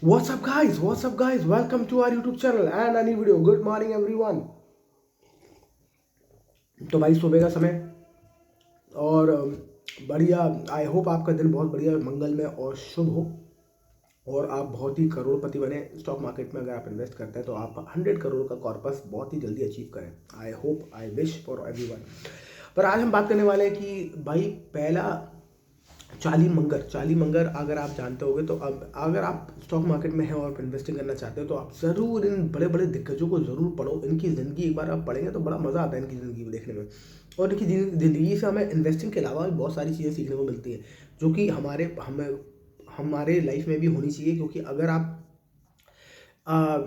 What's up guys, welcome to our YouTube channel and a new video. Good morning everyone. तो भाई सुबह का समय और बढ़िया। आई होप आपका दिन बहुत बढ़िया मंगलमय और शुभ हो और आप बहुत ही करोड़पति बने। स्टॉक मार्केट में अगर आप इन्वेस्ट करते हैं तो आप 100 करोड़ का कॉर्पस बहुत ही जल्दी अचीव करें। I hope, I wish for everyone. पर आज हम बात करने वाले हैं कि भाई पहला चाली मंगर अगर आप जानते होगे तो अब अगर आप स्टॉक मार्केट में हैं और इन्वेस्टिंग करना चाहते हो तो आप ज़रूर इन बड़े बड़े दिग्गजों को ज़रूर पढ़ो। इनकी ज़िंदगी एक बार आप पढ़ेंगे तो बड़ा मज़ा आता है इनकी ज़िंदगी देखने में। और इनकी ज़िंदगी से हमें इन्वेस्टिंग के अलावा भी बहुत सारी चीज़ें सीखने को मिलती हैं जो कि हमारे लाइफ में भी होनी चाहिए। क्योंकि अगर आप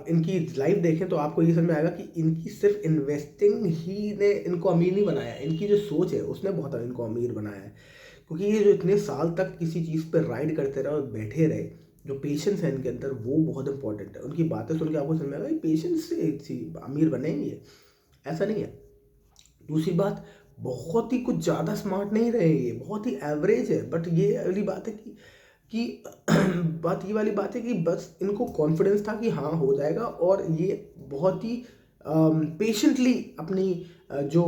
इनकी लाइफ देखें तो आपको ये समझ में आएगा कि इनकी सिर्फ इन्वेस्टिंग ही ने इनको अमीर नहीं बनाया, इनकी जो सोच है उसने बहुत इनको अमीर बनाया है। क्योंकि ये जो इतने साल तक किसी चीज़ पर राइड करते रहे और बैठे रहे, जो पेशेंस है इनके अंदर वो बहुत इंपॉर्टेंट है। उनकी बातें सुन के आपको समझ में आएगा पेशेंस से अमीर बनेंगे, ऐसा नहीं है। दूसरी बात, बहुत ही कुछ ज़्यादा स्मार्ट नहीं रहे, ये बहुत ही एवरेज है। बट ये वाली बात है कि बात ये वाली बात है कि बस इनको कॉन्फिडेंस था कि हाँ हो जाएगा और ये बहुत ही पेशेंटली अपनी जो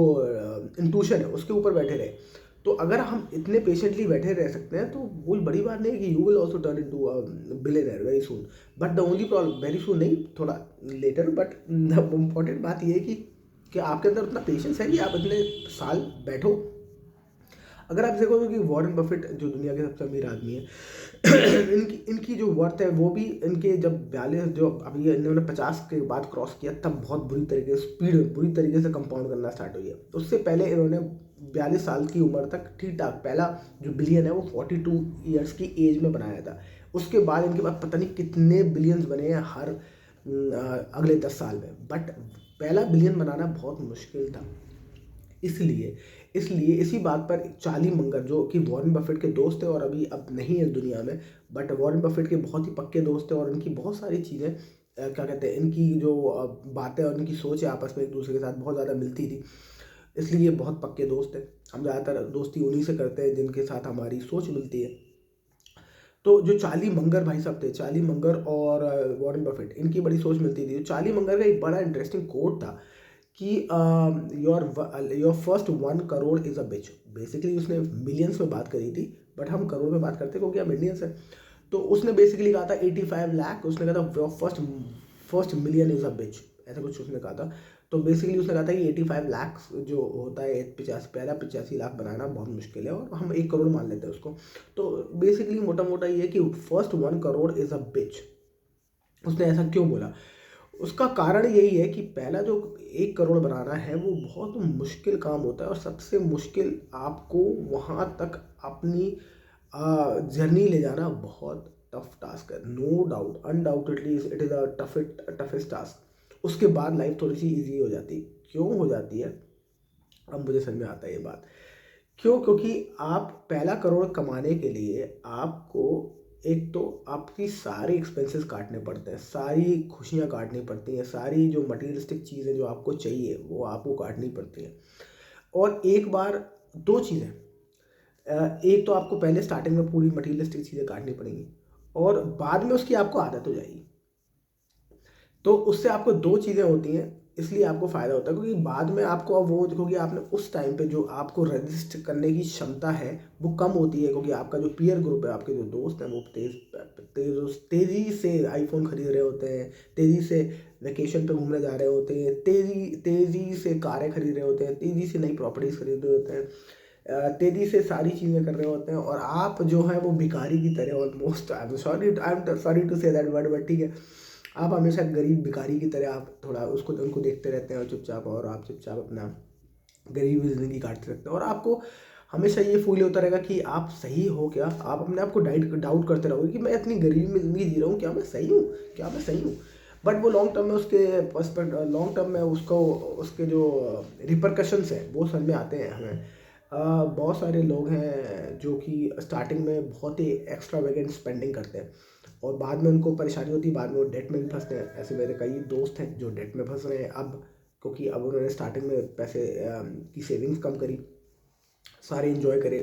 इंट्यूशन है उसके ऊपर बैठे रहे। तो अगर हम इतने पेशेंटली बैठे रह सकते हैं तो कोई बड़ी बात नहीं है कि you will also turn into a billionaire very soon. But the only problem, very soon नहीं, थोड़ा लेटर, बट द इम्पॉर्टेंट बात ये है कि आपके अंदर उतना पेशेंस है कि आप इतने साल बैठो। अगर आप देखोगे कि वॉरेन बफेट जो दुनिया के सबसे अमीर आदमी है इनकी इनकी जो वर्थ है वो भी इनके जब 42, जो अभी इन्होंने 50 के बाद क्रॉस किया तब बहुत बुरी तरीके से कंपाउंड करना स्टार्ट हुई है। उससे पहले इन्होंने 42 साल की उम्र तक ठीक ठाक पहला जो बिलियन है वो 42 ईयर्स की एज में बनाया था। उसके बाद इनके पास पता नहीं कितने बिलियंस बने हैं हर अगले 10 साल में। बट पहला बिलियन बनाना बहुत मुश्किल था। इसलिए इसलिए इसी बात पर चार्ली मंगर जो कि वॉरेन बफेट के दोस्त है और अभी अब नहीं है इस दुनिया में, बट वॉरेन बफेट के बहुत ही पक्के दोस्त है और इनकी बहुत सारी चीज़ें क्या कहते हैं, इनकी जो बातें और इनकी सोच है आपस में एक दूसरे के साथ बहुत ज़्यादा मिलती थी। इसलिए ये बहुत पक्के दोस्त हैं। हम ज़्यादातर दोस्ती उन्हीं से करते हैं जिनके साथ हमारी सोच मिलती है। तो जो चार्ली मंगर भाई साहब थे, चार्ली मंगर और वॉरेन बफेट, इनकी बड़ी सोच मिलती थी। चार्ली मंगर का एक बड़ा इंटरेस्टिंग कोट था कि your first 1 crore is a bitch. Basically उसने मिलियंस में बात करी थी बट हम करोड़ में बात करते हैं क्योंकि हम इंडियंस हैं। तो उसने बेसिकली कहा था 85 लाख, उसने कहा था your first first million is a bitch, ऐसा कुछ उसने कहा था। तो बेसिकली उसने कहा था कि 85 लाख जो होता है 85 लाख बनाना बहुत मुश्किल है और हम 1 करोड़ मान लेते हैं उसको। तो बेसिकली मोटा मोटा ये है कि फर्स्ट 1 करोड़ इज़ अ बिच। उसने ऐसा क्यों बोला? उसका कारण यही है कि पहला जो 1 करोड़ बनाना है वो बहुत मुश्किल काम होता है और सबसे मुश्किल आपको वहाँ तक अपनी जर्नी ले जाना बहुत टफ टास्क है। No doubt, undoubtedly it is a toughest task. उसके बाद लाइफ थोड़ी सी ईजी हो जाती है। क्यों हो जाती है अब मुझे समझ में आता है ये बात। क्यों? क्योंकि आप पहला करोड़ कमाने के लिए आपको एक तो आपकी सारी एक्सपेंसेस काटने पड़ते हैं, सारी खुशियाँ काटनी पड़ती हैं, सारी जो मटीरियलिस्टिक चीज़ें जो आपको चाहिए वो आपको काटनी पड़ती हैं। और एक बार दो चीज़ें, एक तो आपको पहले स्टार्टिंग में पूरी मटीरियलिस्टिक चीज़ें काटनी पड़ेंगी और बाद में उसकी आपको आदत हो जाएगी। तो उससे आपको दो चीज़ें होती हैं, इसलिए आपको फ़ायदा होता है। क्योंकि बाद में आपको अब वो देखोगे आपने उस टाइम पे जो आपको रजिस्ट करने की क्षमता है वो कम होती है। क्योंकि आपका जो पीयर ग्रुप है, आपके जो दोस्त हैं वो तेज़ी से आईफोन खरीद रहे होते हैं, तेज़ी से वेकेशन पे घूमने जा रहे होते हैं, तेज़ी से कारें खरीद रहे होते हैं, तेज़ी से नई प्रॉपर्टीज़ खरीद रहे होते हैं, तेज़ी से सारी चीज़ें कर रहे होते हैं। और आप जो है वो भिखारी की तरह, almost, I am sorry to say that word, but ठीक है, आप हमेशा गरीब भिखारी की तरह आप थोड़ा उसको उनको देखते रहते हैं और चुपचाप, और आप चुपचाप अपना गरीब ज़िंदगी काटते रहते हैं। और आपको हमेशा ये फील होता रहेगा कि आप सही हो क्या। आप अपने आप को डाउट करते रहोगे कि मैं इतनी गरीबी में ज़िंदगी जी रहा हूँ, क्या मैं सही हूँ, क्या मैं सही हूँ। बट वो लॉन्ग टर्म में लॉन्ग टर्म में उसको उसके जो रिपरकशंस हैं वो समझ में आते हैं हमें। बहुत सारे लोग हैं जो कि स्टार्टिंग में बहुत ही एक्स्ट्रावेगेंट स्पेंडिंग करते हैं और बाद में उनको परेशानी होती है, बाद में वो डेट में भी फंसते हैं। ऐसे मेरे कई दोस्त हैं जो डेट में फंस रहे हैं अब, क्योंकि अब उन्होंने स्टार्टिंग में पैसे की सेविंग्स कम करी, सारे इंजॉय करे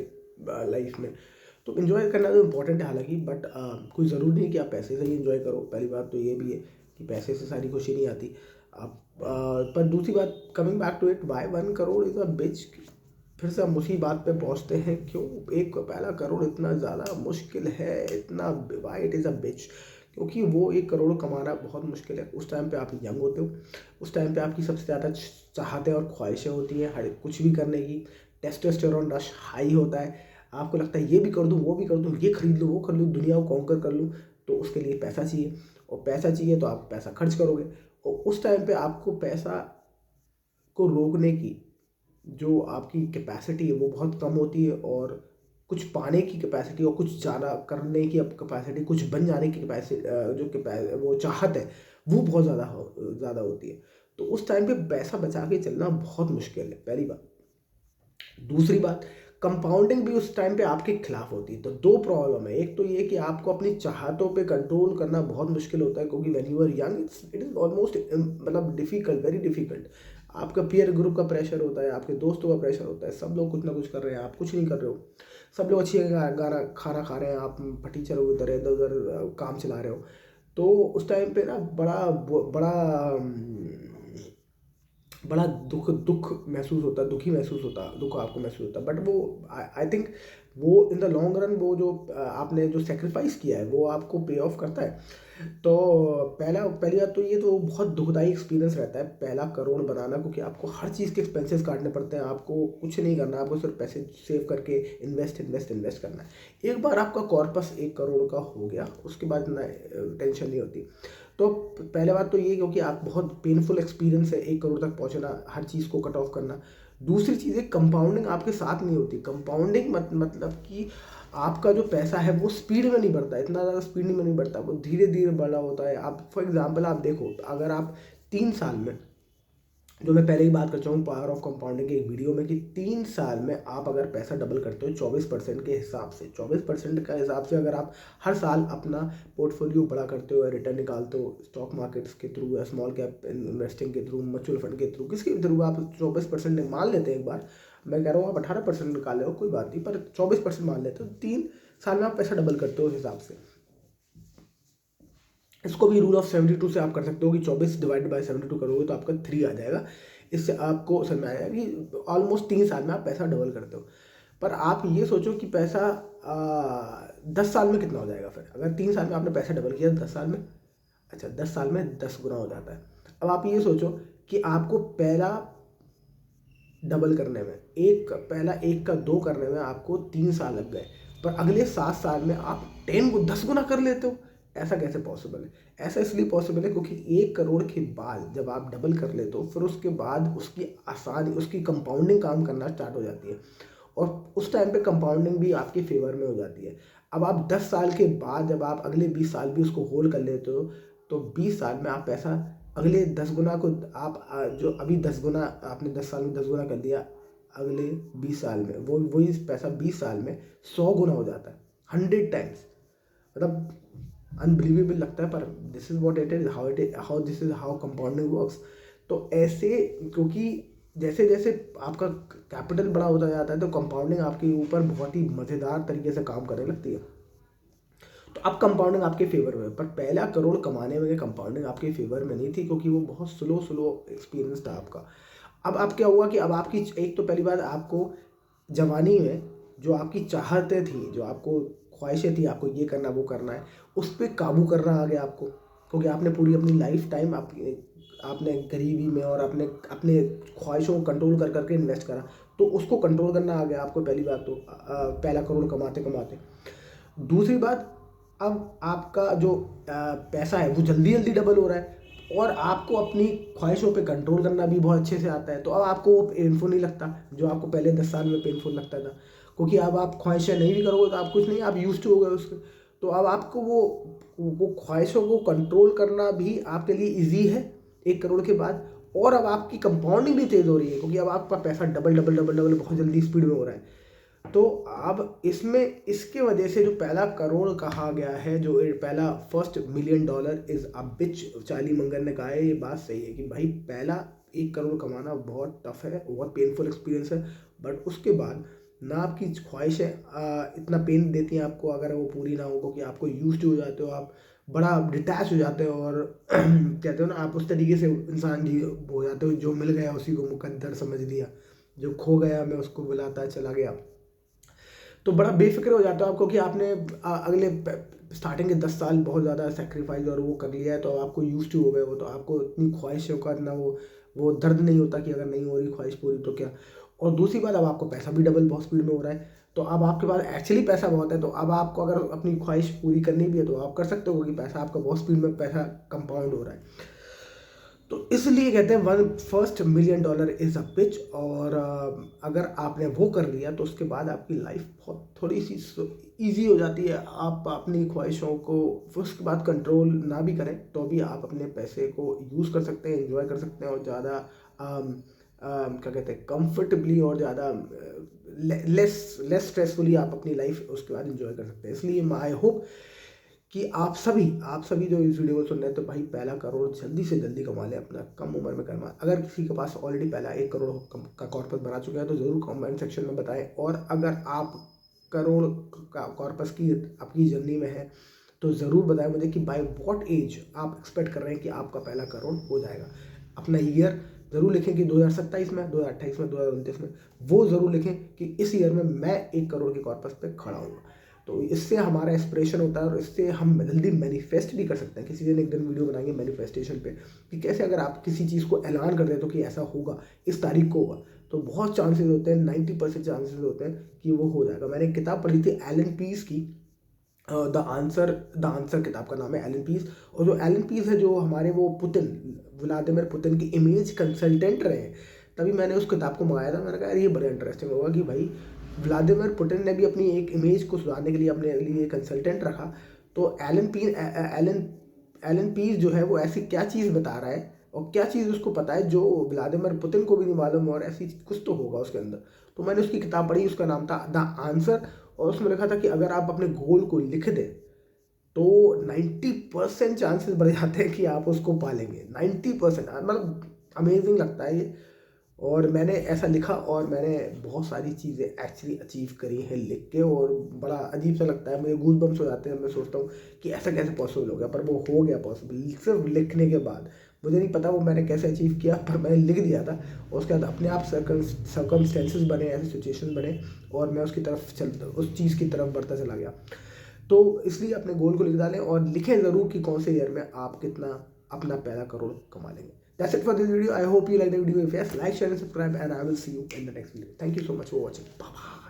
लाइफ में। तो इन्जॉय करना तो इम्पोर्टेंट है हालांकि, बट कोई ज़रूरी नहीं कि आप पैसे से ही इन्जॉय करो। पहली बात तो ये भी है कि पैसे से सारी खुशी नहीं आती। आप पर दूसरी बात, coming back to it, why 1 crore is a bitch. फिर से हम उसी बात पे पहुंचते हैं, क्यों एक पहला करोड़ इतना ज़्यादा मुश्किल है, इतना, वाई इट इज़ अ बिच। क्योंकि वो 1 करोड़ कमाना बहुत मुश्किल है। उस टाइम पे आप यंग होते हो, उस टाइम पे आपकी सबसे ज़्यादा चाहतें और ख्वाहिशें होती हैं हर कुछ भी करने की। टेस्टोस्टेरोन रश हाई होता है, आपको लगता है ये भी कर दूँ, वो भी कर दूँ, ये खरीद लूँ, वो कर लूँ, दुनिया को कॉन्कर कर लूँ। तो उसके लिए पैसा चाहिए, और पैसा चाहिए तो आप पैसा खर्च करोगे। और उस टाइम पे आपको पैसा को रोकने की जो आपकी कैपेसिटी है वो बहुत कम होती है, और कुछ पाने की कैपेसिटी और कुछ ज़्यादा करने की कैपेसिटी, कुछ बन जाने की कैपेसिटी, वो चाहत है, वो बहुत ज़्यादा होती है। तो उस टाइम पे पैसा बचा के चलना बहुत मुश्किल है, पहली बात। दूसरी बात, कंपाउंडिंग भी उस टाइम पे आपके खिलाफ होती है। तो दो प्रॉब्लम है, एक तो ये कि आपको अपनी चाहतों पे कंट्रोल करना बहुत मुश्किल होता है, क्योंकि when you are young it is almost मतलब डिफिकल्ट, वेरी डिफिकल्ट। आपका पीयर ग्रुप का प्रेशर होता है, आपके दोस्तों का प्रेशर होता है, सब लोग कुछ ना कुछ कर रहे हैं, आप कुछ नहीं कर रहे हो। सब लोग अच्छी गाना खाना खा रहे हैं, आप फटी चलो इधर इधर उधर काम चला रहे हो। तो उस टाइम पे ना बड़ा बड़ा दुख महसूस होता है, दुखी महसूस होता है, दुख आपको महसूस होता है। बट वो आई थिंक वो इन द लॉन्ग रन, वो जो आपने जो सेक्रीफाइस किया है वो आपको पे ऑफ करता है। तो पहली बात तो ये तो बहुत दुखदाई एक्सपीरियंस रहता है पहला करोड़ बनाना, क्योंकि आपको हर चीज़ के एक्सपेंसेस काटने पड़ते हैं, आपको कुछ नहीं करना, आपको सिर्फ पैसे सेव करके इन्वेस्ट इन्वेस्ट इन्वेस्ट करना है। एक बार आपका कॉर्पस 1 करोड़ का हो गया, उसके बाद ना टेंशन नहीं होती। तो पहले बात तो ये, क्योंकि आप बहुत पेनफुल एक्सपीरियंस है 1 करोड़ तक पहुंचना, हर चीज़ को कट ऑफ करना। दूसरी चीज़ है, कंपाउंडिंग आपके साथ नहीं होती। कंपाउंडिंग मतलब कि आपका जो पैसा है वो स्पीड में नहीं बढ़ता, इतना ज़्यादा स्पीड में नहीं बढ़ता, वो धीरे धीरे बढ़ा होता है। आप फॉर एग्जांपल आप देखो, अगर आप 3 साल में, जो मैं पहले ही बात कर चुका हूँ पावर ऑफ कंपाउंडिंग के एक वीडियो में, कि 3 साल में आप अगर पैसा डबल करते हो 24% के हिसाब से, 24% का हिसाब से अगर आप हर साल अपना पोर्टफोलियो बड़ा करते हो, रिटर्न निकालते हो स्टॉक मार्केट्स के थ्रू या स्मॉल कैप इन्वेस्टिंग के थ्रू, म्यूचुअल फंड के थ्रू, किसके थ्रू आप 24% मान लेते हैं एक बार, मैं कह रहा हूँ आप 18% निकाल रहे हो कोई बात नहीं, पर 24% मान लेते हो, 3 साल में आप पैसा डबल करते हो उस हिसाब से। इसको भी रूल ऑफ 72 से आप कर सकते हो कि 24 डिवाइड बाय 72 करोगे तो आपका 3 आ जाएगा। इससे आपको समझ में आएगा कि ऑलमोस्ट 3 साल में आप पैसा डबल करते हो। पर आप ये सोचो कि पैसा 10 साल में कितना हो जाएगा फिर, अगर 3 साल में आपने पैसा डबल किया 10 साल में, अच्छा 10 साल में 10 गुना हो जाता है। अब आप ये सोचो कि आपको पहला डबल करने में, पहला 1 का 2 करने में आपको 3 साल लग गए, पर अगले 7 साल में आप 10 गुना कर लेते हो। ऐसा कैसे पॉसिबल है? ऐसा इसलिए पॉसिबल है क्योंकि 1 करोड़ के बाद जब आप डबल कर लेते हो, फिर उसके बाद उसकी कंपाउंडिंग काम करना स्टार्ट हो जाती है, और उस टाइम पे कंपाउंडिंग भी आपके फेवर में हो जाती है। अब आप 10 साल के बाद जब आप अगले 20 साल भी उसको होल्ड कर लेते हो, तो 20 साल में आप पैसा अगले 10 गुना को, आप जो अभी 10 गुना आपने 10 साल में 10 गुना कर दिया, अगले 20 साल में वही पैसा 20 साल में 100 गुना हो जाता है, 100 टाइम्स। मतलब अनबिलीवेबल लगता है, पर this is what it is, how this is how compounding works. तो ऐसे, क्योंकि जैसे जैसे आपका कैपिटल बड़ा होता जाता है, तो कंपाउंडिंग आपके ऊपर बहुत ही मज़ेदार तरीके से काम करने लगती है। तो अब कंपाउंडिंग आपके फेवर में, पर पहला करोड़ कमाने में कंपाउंडिंग आपके फेवर में नहीं थी, क्योंकि वो बहुत स्लो एक्सपीरियंस था आपका। अब क्या हुआ कि अब आपकी एक तो पहली बात, आपको जवानी में जो आपकी चाहतें थी, जो आपको ख्वाहिशें थी, आपको ये करना वो करना है, उस पर काबू करना आ गया आपको, क्योंकि आपने पूरी अपनी लाइफ टाइम आपने गरीबी में और अपने अपने ख्वाहिशों को कंट्रोल कर करके इन्वेस्ट करा, तो उसको कंट्रोल करना आ गया आपको, पहली बात तो पहला करोड़ कमाते कमाते। दूसरी बात, अब आपका जो पैसा है वो जल्दी जल्दी डबल हो रहा है, और आपको अपनी ख्वाहिशों पे कंट्रोल करना भी बहुत अच्छे से आता है। तो अब आपको वो पेनफुल नहीं लगता जो आपको पहले 10 साल में पेनफुल लगता था, क्योंकि अब आप ख्वाहिशें नहीं भी करोगे तो आप कुछ नहीं, आप यूज्ड टू हो गए उसके। तो अब आपको वो ख्वाहिशों को कंट्रोल करना भी आपके लिए ईजी है 1 करोड़ के बाद, और अब आपकी कंपाउंडिंग भी तेज़ हो रही है, क्योंकि अब आपका पैसा डबल डबल डबल डबल बहुत जल्दी स्पीड में हो रहा है। तो अब इसमें इसके वजह से जो पहला करोड़ कहा गया है, जो पहला $1 million is a bitch, Charlie Munger ने कहा है, ये बात सही है कि भाई पहला 1 करोड़ कमाना बहुत टफ है, बहुत पेनफुल एक्सपीरियंस है, बट उसके बाद ना आपकी ख्वाहिशें इतना पेन देती हैं आपको अगर वो पूरी ना हो, क्योंकि आपको यूज्ड हो जाते हो, आप बड़ा डिटैच हो जाते हो और कहते हो ना, आप उस तरीके से इंसान जी हो जाते हो, जो मिल गया उसी को मुकद्दर समझ लिया, जो खो गया मैं उसको बुलाता चला गया। तो बड़ा बेफिक्र हो जाता हो आपको कि आपने अगले स्टार्टिंग के 10 साल बहुत ज़्यादा सेक्रीफाइस और वो कर लिया है, तो आपको यूज टू हो गए हो, तो आपको इतनी ख्वाहिशों का ना वो दर्द नहीं होता कि अगर नहीं हो रही ख्वाहिश पूरी तो क्या। और दूसरी बात, अब आपको पैसा भी डबल बहुत स्पीड में हो रहा है, तो अब आपके पास एक्चुअली पैसा बहुत है, तो अब आपको अगर अपनी ख्वाहिश पूरी करनी भी है तो आप कर सकते हो, क्योंकि पैसा आपका बहुत स्पीड में पैसा कंपाउंड हो रहा है। तो इसलिए कहते हैं one first $1 million is a pitch. और अगर आपने वो कर लिया तो उसके बाद आपकी लाइफ बहुत थोड़ी सी ईजी हो जाती है। आप अपनी ख्वाहिशों को उसके बाद कंट्रोल ना भी करें तो भी आप अपने पैसे को यूज़ कर सकते हैं, एंजॉय कर सकते हैं, और ज़्यादा क्या कहते हैं, कंफर्टेबली और ज़्यादा लेस लेस स्ट्रेसफुली आप अपनी लाइफ उसके बाद एंजॉय कर सकते हैं। इसलिए आई होप कि आप सभी जो इस वीडियो को सुन रहे हैं, तो भाई पहला करोड़ जल्दी से जल्दी कमा लें, अपना कम उम्र में कमा। अगर किसी के पास ऑलरेडी पहला 1 करोड़ का कॉर्पस बना चुका है तो ज़रूर कमेंट सेक्शन में बताएं। और अगर आप करोड़ का कॉर्पस की आपकी जर्नी में है तो ज़रूर बताएं मुझे कि बाय व्हाट एज आप एक्सपेक्ट कर रहे हैं कि आपका पहला करोड़ हो जाएगा। अपना ईयर ज़रूर लिखें कि 2027 में, 2028 में, 2029 में, वो ज़रूर लिखें कि इस ईयर में मैं 1 करोड़ के कॉर्पस पे खड़ा हूँ। तो इससे हमारा इंस्पिरेशन होता है और इससे हम जल्दी मैनिफेस्ट भी कर सकते हैं। किसी दिन एक दिन वीडियो बनाएंगे मैनिफेस्टेशन पे कि कैसे अगर आप किसी चीज़ को ऐलान कर दें तो कि ऐसा होगा, इस तारीख को होगा, तो बहुत चांसेस होते हैं, 90% चांसेस होते हैं कि वो हो जाएगा। मैंने एक किताब पढ़ी थी एलन पीस की, द आंसर किताब का नाम है, एलन पीस। और जो एलन पीस है, जो हमारे वो व्लादिमीर पुतिन की इमेज कंसल्टेंट रहे हैं, तभी मैंने उस किताब को मंगाया था। मैंने कहा यार ये बड़ा इंटरेस्टिंग होगा कि भाई व्लादिमीर पुतिन ने भी अपनी एक इमेज को सुधारने के लिए अपने लिए कंसल्टेंट रखा, तो एलन पीस जो है वो ऐसी क्या चीज़ बता रहा है और क्या चीज़ उसको पता है जो व्लादिमीर पुतिन को भी नहीं मालूम, और ऐसी कुछ तो होगा उसके अंदर। तो मैंने उसकी किताब पढ़ी, उसका नाम था द आंसर, और उसमें लिखा था कि अगर आप अपने गोल को लिख दें तो 90% चांसेस बढ़ जाते हैं कि आप उसको पालेंगे। 90%, मतलब अमेजिंग लगता है ये। और मैंने ऐसा लिखा और मैंने बहुत सारी चीज़ें एक्चुअली अचीव करी हैं लिख के, और बड़ा अजीब सा लगता है, मुझे गूज बम्स हो जाते हैं। मैं सोचता हूँ कि ऐसा कैसे पॉसिबल हो गया, पर वो हो गया पॉसिबल सिर्फ लिखने के बाद। मुझे नहीं पता वो मैंने कैसे अचीव किया, पर मैंने लिख दिया था और उसके बाद अपने आप सर्कमस्टेंसेस बने, ऐसे सिचुएशन बने, और मैं उसकी तरफ उस चीज़ की तरफ बढ़ता चला गया। तो इसलिए अपने गोल को लिख डालें और लिखें ज़रूर कि कौन से ईयर में आप कितना अपना पहला करोड़ कमा लेंगे। That's it for this video. I hope you like the video. If yes, like, share and subscribe, and I will see you in the next video. Thank you so much for watching. Bye bye.